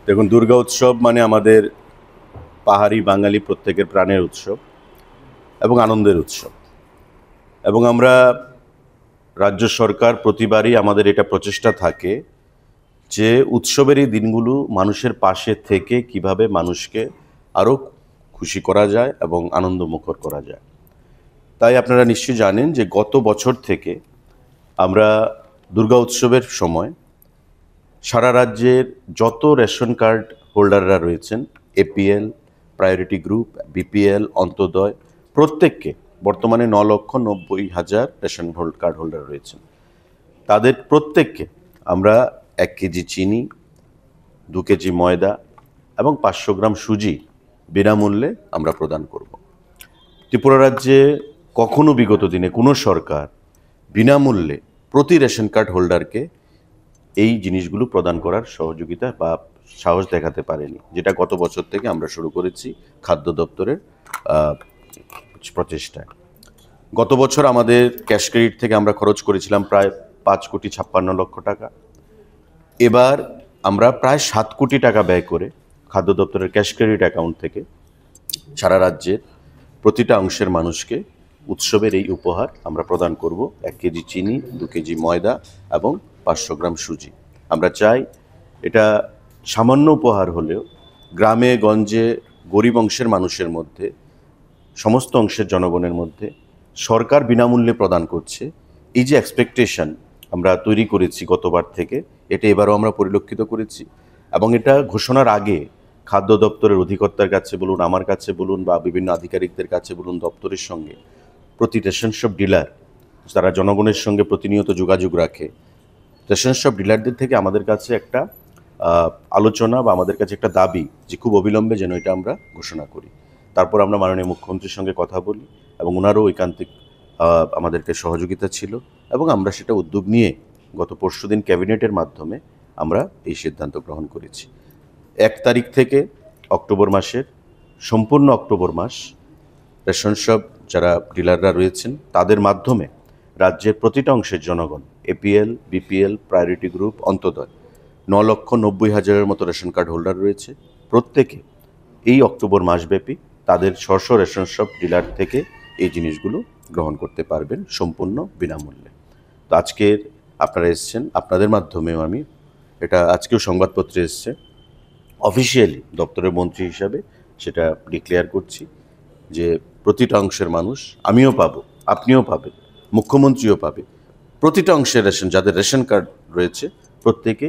দেখুন, দুর্গা উৎসব মানে আমাদের পাহাড়ি বাঙালি প্রত্যেকের প্রাণের উৎসব এবং আনন্দের উৎসব। এবং আমরা রাজ্য সরকার প্রতিবারই আমাদের এটা প্রচেষ্টা থাকে যে উৎসবের এই দিনগুলো মানুষের পাশে থেকে কিভাবে মানুষকে আরও খুশি করা যায় এবং আনন্দমুখর করা যায়। তাই আপনারা নিশ্চয়ই জানেন যে গত বছর থেকে আমরা দুর্গা উৎসবের সময় সারা রাজ্যের যত রেশন কার্ড হোল্ডাররা রয়েছেন, APL, priority group, BPL, Antyodaya, প্রত্যেককে বর্তমানে 9,90,000 রেশন কার্ড হোল্ডার রয়েছেন, তাদের প্রত্যেককে আমরা 1 কেজি চিনি, 2 কেজি ময়দা এবং 500 গ্রাম সুজি বিনামূল্যে আমরা প্রদান করব। ত্রিপুরা রাজ্যে কখনো বিগত দিনে কোনো সরকার বিনামূল্যে প্রতি রেশন কার্ড হোল্ডারকে এই জিনিসগুলো প্রদান করার সহযোগিতা বা সাহস দেখাতে পারেনি, যেটা গত বছর থেকে আমরা শুরু করেছি খাদ্য দপ্তরের প্রচেষ্টায়। গত বছর আমাদের ক্যাশ ক্রেডিট থেকে আমরা খরচ করেছিলাম প্রায় 5,56,00,000 টাকা। এবার আমরা প্রায় 7 কোটি টাকা ব্যয় করে খাদ্য দপ্তরের ক্যাশ ক্রেডিট অ্যাকাউন্ট থেকে সারা রাজ্যের প্রতিটা অংশের মানুষকে উৎসবের এই উপহার আমরা প্রদান করব। 1 কেজি চিনি, 2 কেজি ময়দা এবং 500 গ্রাম সুজি। আমরা চাই এটা সামান্য উপহার হলেও গ্রামে গঞ্জে গরিব অংশের মানুষের মধ্যে, সমস্ত অংশের জনগণের মধ্যে সরকার বিনামূল্যে প্রদান করছে, এই যে এক্সপেকটেশন আমরা তৈরি করেছি গতবার থেকে, এটা এবারও আমরা পরিলক্ষিত করেছি। এবং এটা ঘোষণার আগে খাদ্য দপ্তরের অধিকর্তার কাছে বলুন, আমার কাছে বলুন, বা বিভিন্ন আধিকারিকদের কাছে বলুন, দপ্তরের সঙ্গে প্রতি রেশন শপ ডিলার যারা জনগণের সঙ্গে প্রতিনিয়ত যোগাযোগ রাখে, রেশন শপ ডিলারদের থেকে আমাদের কাছে একটা আলোচনা বা আমাদের কাছে একটা দাবি যে খুব অবিলম্বে যেন এটা আমরা ঘোষণা করি। তারপর আমরা মাননীয় মুখ্যমন্ত্রীর সঙ্গে কথা বলি এবং ওনারও ঐকান্তিক আমাদেরকে সহযোগিতা ছিল এবং আমরা সেটা উদ্যোগ নিয়ে গত পরশুদিন ক্যাবিনেটের মাধ্যমে আমরা এই সিদ্ধান্ত গ্রহণ করেছি। 1 তারিখ থেকে অক্টোবর মাসের সম্পূর্ণ অক্টোবর মাস রেশন শপ যারা ডিলাররা রয়েছেন তাদের মাধ্যমে রাজ্যের প্রতিটা অংশের জনগণ, APL, BPL, priority group, Antyodaya 9,90,000 মতো রেশন কার্ড হোল্ডার রয়েছে, প্রত্যেকে এই অক্টোবর মাসব্যাপী তাদের স্ব রেশন শপ ডিলার থেকে এই জিনিসগুলো গ্রহণ করতে পারবেন সম্পূর্ণ বিনামূল্যে। তো আজকের আপনারা এসছেন, আপনাদের মাধ্যমেও আমি এটা আজকেও সংবাদপত্রে এসছে, অফিসিয়ালি দপ্তরের মন্ত্রী হিসাবে সেটা ডিক্লেয়ার করছি যে প্রতিটা অংশের মানুষ, আমিও পাবো, আপনিও পাবেন, মুখ্যমন্ত্রীও পাবে, প্রতিটা অংশের রেশন যাদের রেশন কার্ড রয়েছে প্রত্যেকে